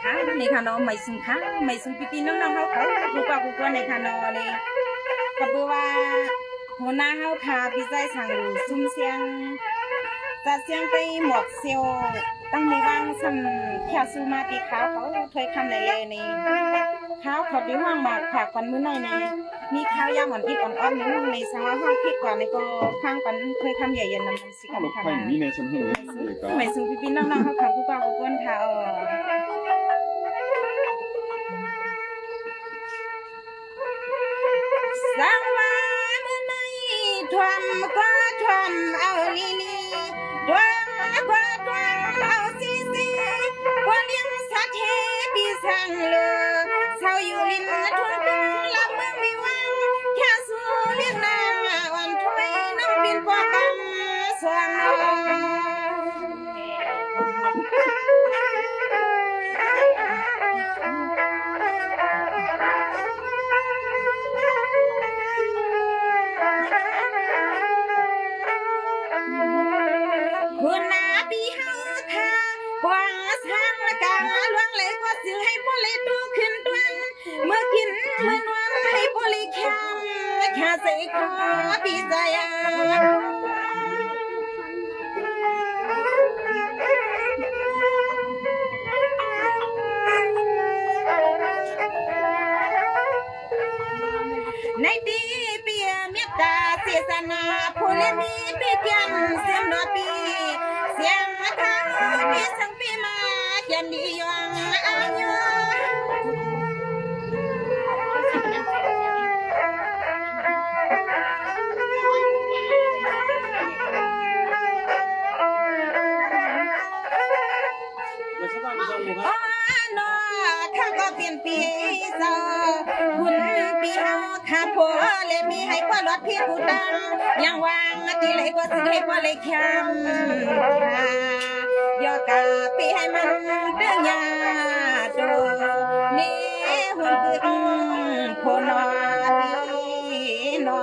ค้าในคานอไม่ซึ่งค้าไม่ซึ่งปีน้องเขากูกว่าในคานอเลยก็เบื่อว่าหัวหน้าเขาพาพี่ใจสั่งซุ่มเสียงจะเสียงไปหมดเซียวตั้งในว่างซ้ำแค่ซูมาปีเขาถอยคำไหนเลยนี่เขาดีห้องหมากผักกันมื้อไหนนี่มีข้าวยำอ่อนอิดอ่อนๆนึงในสังว่าห้องพิดกว่าในก็ข้างกันเคยคำใหญ่ยันน้ำสิกันค่ะนี่ในสมเหตุไม่ซึ่งพี่น้องเขากูกว่ากูก้นค่ะสังว่ามื้อไหนทวมก็ทวมเอาลีทวมก็ทวมเอาซีว่าเลี้ยงสัตว์เทปีสังเลอเศร้าอยู่ลิ้นทุ่งลำเมืองมีวังแค่สู้เลี้ยงนาวันถอยน้ำบินกว่ากำสวงคุณนาปีเฮาทากวางสังละกาลวงเลยก็สิให้พ่อเลยดูขึ้นตัวเมื่อกินเมื่อนวันให้พ่อเลยแค่ใส่คอปีใจในดีเปียเมตตาเสียสนาผู้เลมีปีเปียนเสียงดอปีเสียงทางปีสังปีมาเขียนดียองอายุนอข้าก็เปลี่ยนปีเศร้าคุณปีเฮาข้าผัวเลยมีให้พ่อรถพี่ผู้ดังยังวางตีเลยก็สิให้พ่อเลยแคมยอกาปีให้มันเรื่องยาโดนี่หุ่นคือพนอปีนอ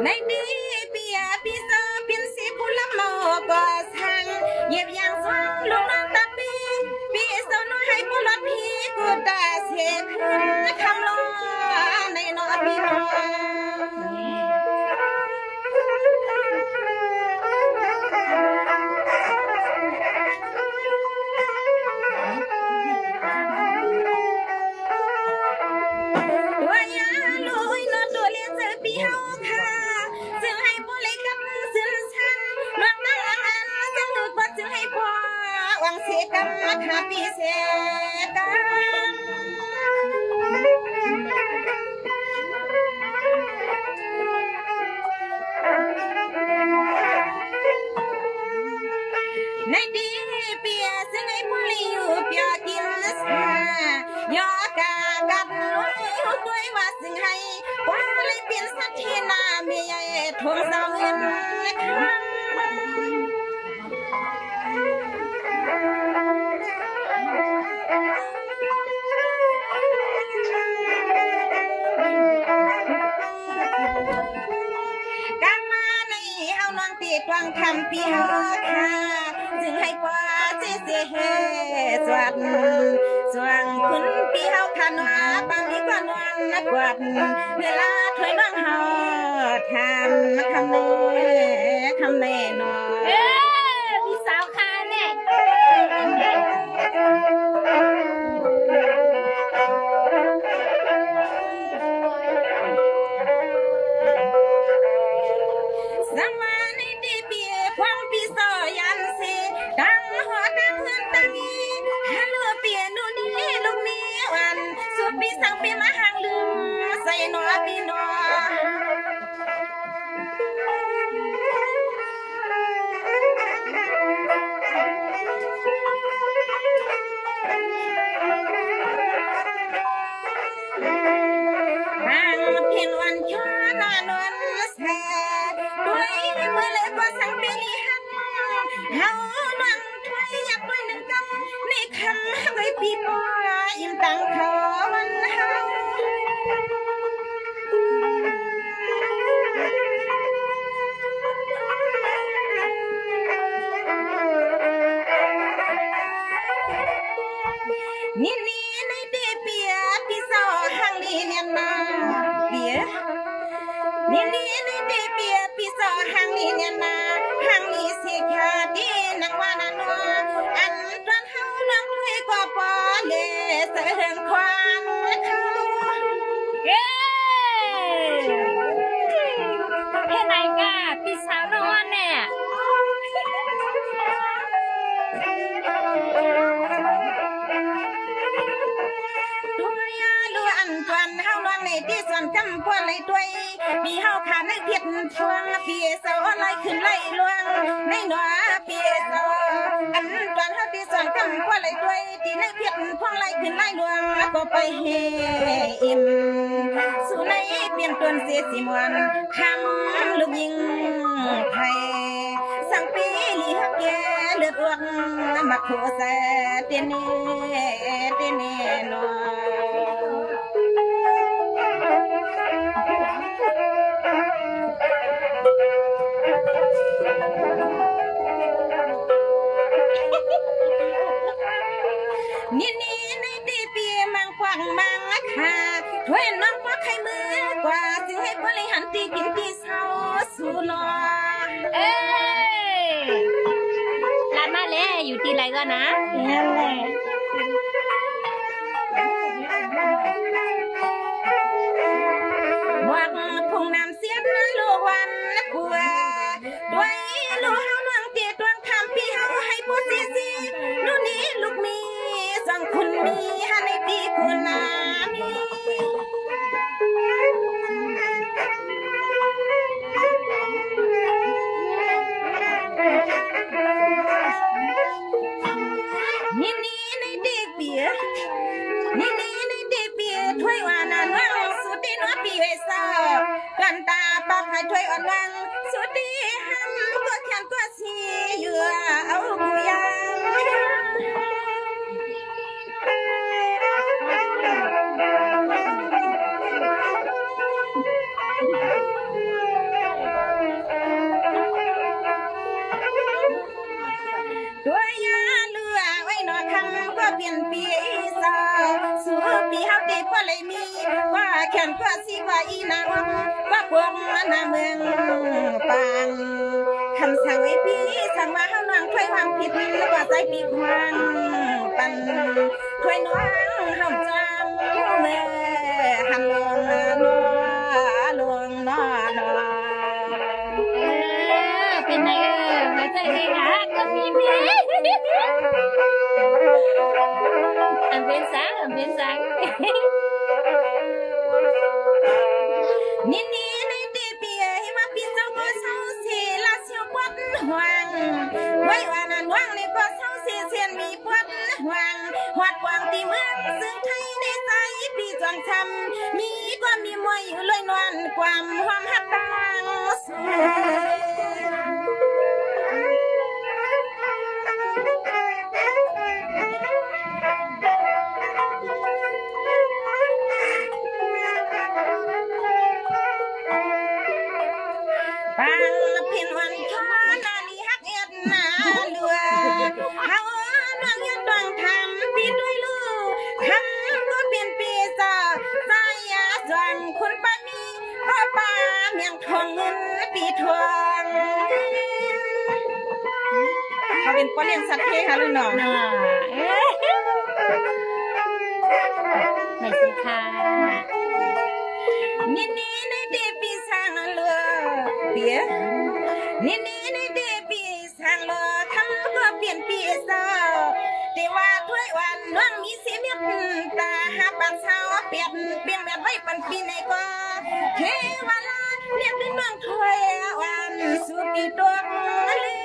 ในดีเปียปีเซอเปียนสีผู้ละหมอก็สั่งเหยียบยางสวงลูกน้องตาปีเซอน้อยให้ผู้รถพี่กูตาเสียขึ้นคำลอในนอปีนอตัวยาลุยนอตัวเลี้ยงเจอปีเฮาค่ะจึงให้พ่อเล็กกับสินชันลวงนั่งอันจึงนึกว่าจึงให้พ่อหวังเสียกันหาปีเสียกันในดีเปียซึ่งให้พ่อเลี้ยงเปียกินสายอกากับลุยตัวว่าซึ่งให้พ่อเลยเปลี่ยนสัตว์ที่นามีใหญ่ทวงเสาเงินการมาในเฮานางตีกวางคำปีเฮาค่ะจึงให้กว่าเสียเฮสวัสดสว่างขึ้นปีเฮาค่ะนัวปังอีกว่านัวนักกวัดเวลาถอยน้องเฮาทำคำเน่นอพี่สาวคาเนี่ย สังวาในดีเปียพวงปีโซยันสีดังหัวดังเฮือนตังอีฮัลโหลเปียนูนี่ลูกนี้วันสุดปีสังปีมาห่างลืมใส่นอปีนอเฮาหวังถอยอยากไปหนึ่งกำในคำไว้ปีปอ อิ่มตังเขาวันเฮานี่ในเดเปียพี่สาวหังนี่เนี่ยนาเปียนี่ในเดเปียพี่สาวหังนี่เนี่ยนาหังนี่เสียขาดีนังว่านันว่าอันตอนเฮาลังถ้วยก็พอเลยเสริงควันเขาเย้เฮ็ดไหนกะพี่สาวนอนเนี่ยที่ส่วนกำพวนไหลด้วยมีเฮาขาในเพียรทวงพี่เสาไหลขึ้นไหลลวงในหนัวพี่เสาอันตอนเฮาที่ส่วนกำพวนไหลด้วยที่ในเพียรทวงไหลขึ้นไหลลวงก็ไปเฮอิ่มสู่ในเปลี่ยนตวนเสียสิมวนคำลูกยิงไทยสังปีลีฮักแกเลือดอ้วกมาโคแสเตเนนอนี่ในตีเปียมังควังมังค่ะถ้วยน้องว่าใครมือกว่าจึงให้บริหารตีกินตีเศร้าสู่นอเอ้ร้านมาแล้วอยู่ที่ไรก็นะนั่นแหละวังพุ่งน้ำเสียบลูกวันปัวด้วยลูกเฮาเมืองเตียตวงคำพี่เฮาให้พูดซีลูกนี้ลูกมีสังคุณมีฮะในปีคุณนามีนี่ในเด็กเบียนี่ในเด็กเบียถ้วยว่านานังสุดที่นัวปีเวสากันตาปากให้ถ้วยอ่อนวังสุดที่หันก็แขนก็สีเยื่อเอาบุยังตัวยาเลือไว้หนอคำก็เปลี่ยนปีสาวสู่ปีเฮาตีก็เลยมีว่าแขนก็สีว่าอีนางว่าพวกนาเมืองปางคำสั่งไว้พี่สั่งว่าเฮาน้องถ้วยวางผิดแล้วก็ใจปีควางปันถ้วยน้องเฮาจำเมื่อหันลงลงนอเป็นไงมาใจดีนะก็มีเมียอันเป็นสังนี่ในตีเปียว่าพี่เจ้าก็เศร้าเสียละเสียวปวดหวังไว้ว่านั้นวังนี่ก็เศร้าเสียนมีปวดหวังหวัดวางตีเมืองซึ่งไทยในใจพี่จงทำมีก็มีมวยอยู่เลยนวลความความหักต่างสูปังเพียนวันทอนาลีฮักเอ็ดนาเลือเฮาดวงยัดดวงทำปีด้วยลูกคำก็เปลี่ยนปีซาสายาจวนคุณป้ามีพ่อป้าเมียงทองเงินปีทองเขาเป็นป้าเลี้ยงสัตว์เทค่ะลูกน้องไม่สิค่ะนี่ในเดปีสร้างเลือเปียนี่ในเดปีสร้างเลือทำก็เปลี่ยนปีซาแต่ว่าถ้วยวันน้องมีเสียเมียตาหาปันเช้าเปลี่ยนแบบไว้ปันปีไหนก็เทวาลาเรียกเป็นเมืองถ้วยวันสุปีตัวเล่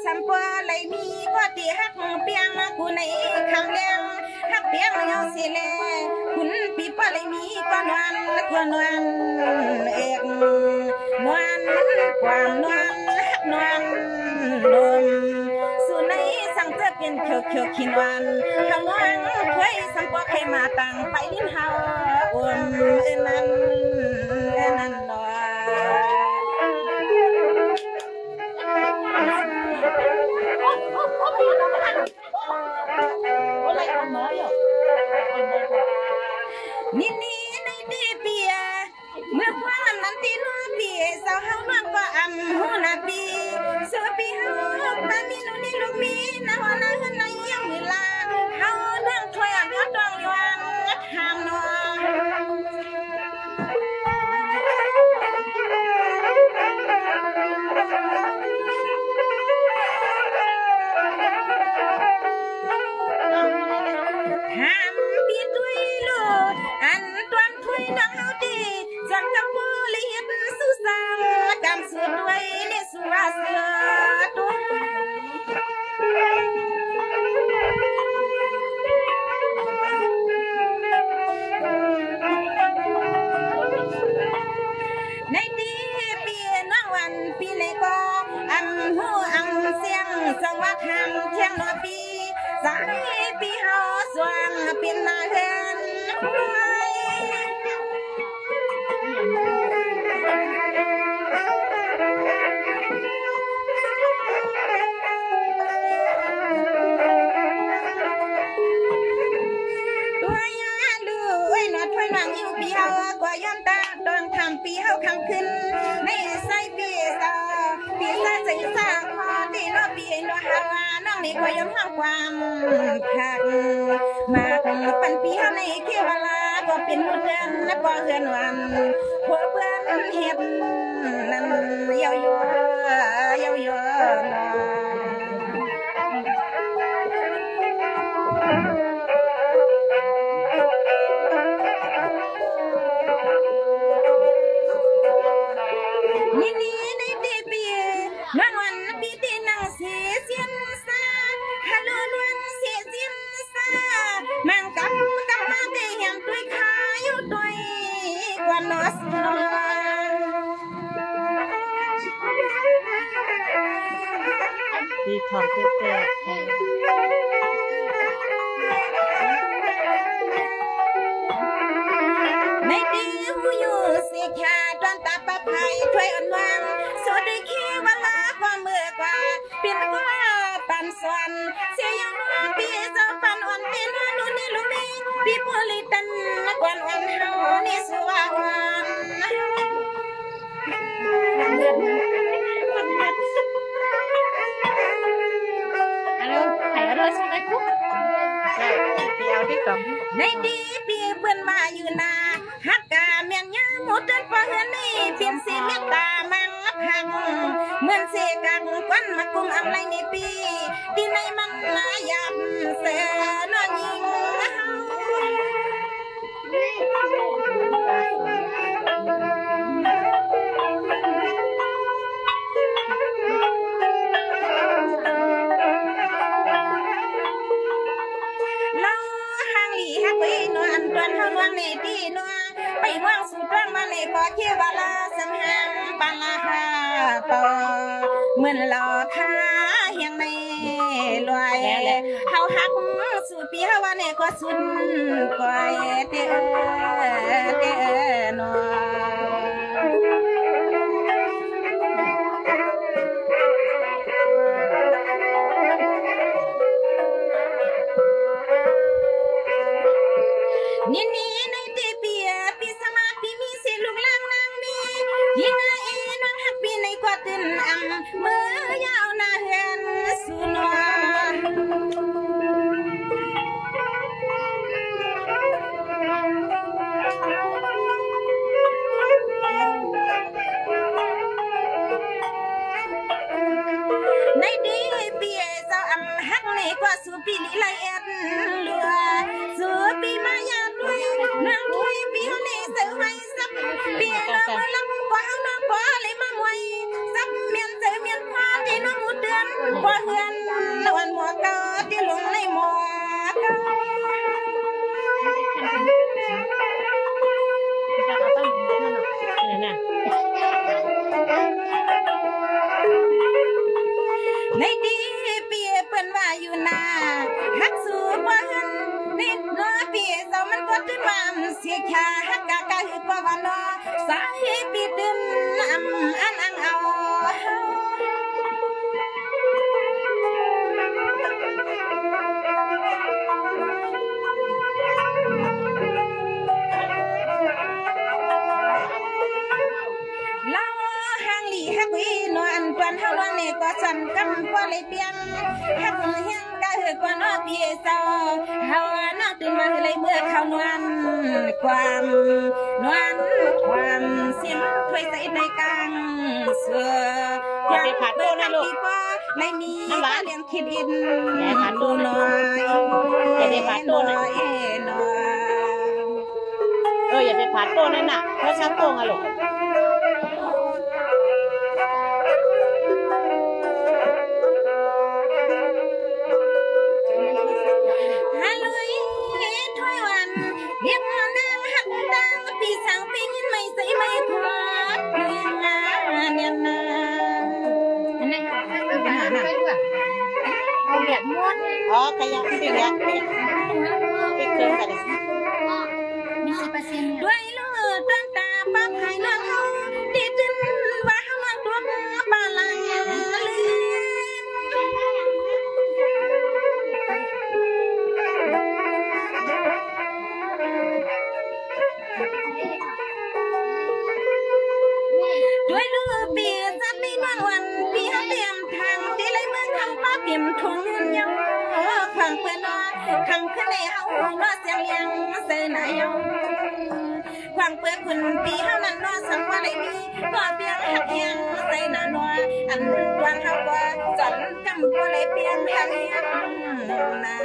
สัมปอไหลมีก็ตีฮักเปียงกูในคำเลี้ยงฮักเปียงเอาสิเล ว่าเลยมีก้อนวันกวนวันเอกนวลความนวลนวลลมสู่ในสังเจอเป็นเขียวเขียวขินวันทางวังเคยสังปอเคยมาตั้งไปลิ้นเฮานั้นลอยนี่ในดีเปียเมื่อความนั้นตีนัวเปียสาวเฮานวลก็อำหูนาปีเสือปีเฮาตามีนุนี่ลูกมีนาหัวนาเฮือนในยังเวลาเฮาเรื่องถอยอ่อนยอดดองยวนทางนัวในดีปีน้องวันปีในก็อันหูอันเสียงสังวัดทำเที่ยงนอปีสายปีเฮาสว่างเป็นนาเฮือนปีเฮาก็ย้อนตาดองทำปีเฮาคำขึ้นในใส่ปีสาปีใส่ใจสาพอตีนอปีนอฮาวาน้องนี่ก็ย้อนห้ามความผักมากปันปีเฮาในเขียวลาก็เป็นมือเดือนและบ่เฮือนวันพวกเพื่อนเฮ็ดนั่นเยานี่ในดีปีนางวันปีตีนางเสียเสียนซาฮัลโหลนวลเสียเสียนซามังกำมาได้เห็นด้วยขาอยู่ด้วยกว่านอสนอปีทองเต้ในดีหูอยู่สิขาดอนตาปะไพถ้วยอ่อนวางสุดได้ขี้เวลาก็เมื่อกว่าเปลี่ยนก็ปันสวนเสียยังนัวปีเจ้าปันอ่อนเป็นนูนี่ลูกนี่ปีโพลิตันกวนอ่อนเฮานี่สว่างวันในดีปีเพื่อนมาอยู่นาฮักกาเมียนยาหมดจนพอเฮือนนี่เปลี่ยนสีเมตตามังพังเหมือนเสกันควันมากุมอำไรในปีที่ในมันนายำเสือนอนยิงวางในดีนัวไปวางสุดร่างมาในพอเที่ยวลาสังหารปาลาหาปอเหมือนหลอท้าอย่างในลอยเฮาหักสุดปีเฮาวันนี้ก็สุดก้อยเตนัวนี่ในตีเปียปีสมาปีมีเสียลูกล่างนางมียิ่งไอ้น้องหักปีในกว่าตื่นอำเมื่อยาวนาเห็นสุนวในดีเปียเจ้าอำหักในกว่าสุปีลิไลเอ็ดเหลือสุปีมายาด้วย ดขึ้นมาเสียชาฮักกะกะฮึกว่าวันนอสายปีดึนอันอังเอาฮักวีนวลกวนเฮาล้วนนี่ก็สั่นกำบ่เลยเปียงฮักเฮียงก็คือกวนเปียเศร้าเฮาน่าตื่นมาเลยเมื่อเขานวลความเสียงถ้วยใส่ในกลางเสืออย่าไปผัดโตนะลูกไม่มีเลี้ยงคิดอินอย่าผัดโตน้อยอย่าไปผัดโตนะอย่าไปผัดโตนั่นน่ะเพราะชักโตงอะลูกอ๋อขยับไปแล้วไปเกินกันด้วยเลือดต้นตาป้าภายนอกดิจินว่ามาตัวปลาลังด้วยเลือดเปียจัดปีนวันปีเขาเตรียมทางที่ไรเมืองคำป้าเตรียมทงยาวขังเพื่อนขังขึ้นในเฮาน้อเสียงยังเสนายองความเปื้อนคุณปีเฮานั้นน้อสังว่าไรมีก็เปียงหักเฮียงใส่หน้านัวอันวันเฮาว่าจนกำก็เลยเปียงหักเฮียงนา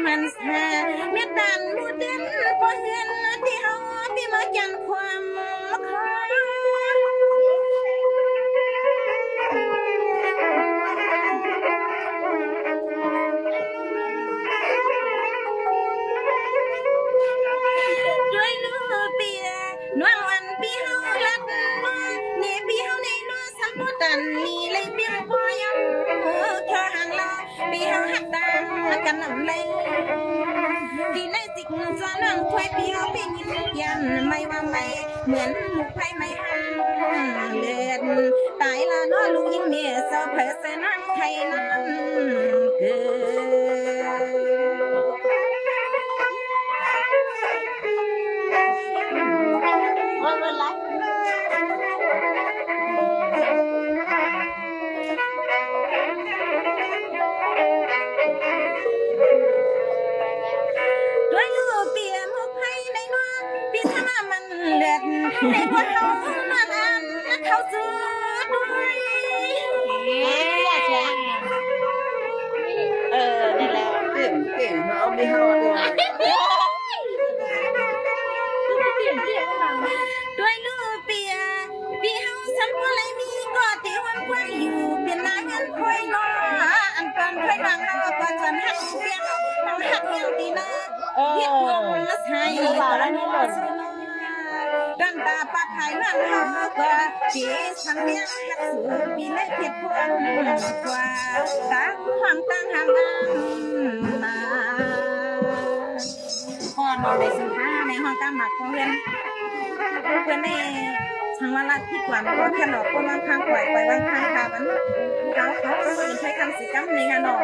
มันแท้เม็ดดันมูดินพอเห็นที่เฮาพี่มาจันความคอยด้วยลูกเปียนวลวันพี่เฮาลัดนี่พี่เฮาในนัวสัมปตันนี่เลยเปียงพอยำแค่ห่างลาพี่เฮาหักดังกันนำเลยที่ในจิกจวนนั่งถ้วยพี่เฮาพี่ยินยันไม่ว่าไม่เหมือนลูกไผ่ไม่ห่างเลือดตายละน้อลูกยิงเมียเศร้าเผยเสนั่งไทยนั้นเกิในหัวเขามาล้านเขาซื้อด้วยนี่แหละเก่งเขาไม่เอาเลย ด้วยลูกเปียพี่เฮาสันว่าไรมีก็ที่วันควันอยู่เป็นนายเงินคอยรออันก่อนคอยรังเราก็จนหักเปียต้องหักอย่างดีนะเพียรพวงมาใช้แล้วนี่หล่นดันตาปากหายนั่นเฮาก็จีสังเวียงหักสูปีเล็กเพียรพวงกว่าตั้งความตั้งหางมาพ่อนอนในสินค้าในห้องการหมักของเพื่อนในทางวันละที่กว่าก็แค่หนอกก็วางข้างปล่อยบางข้างคาบันเขาเป็นใช้คำสิกรรมในงานหนอก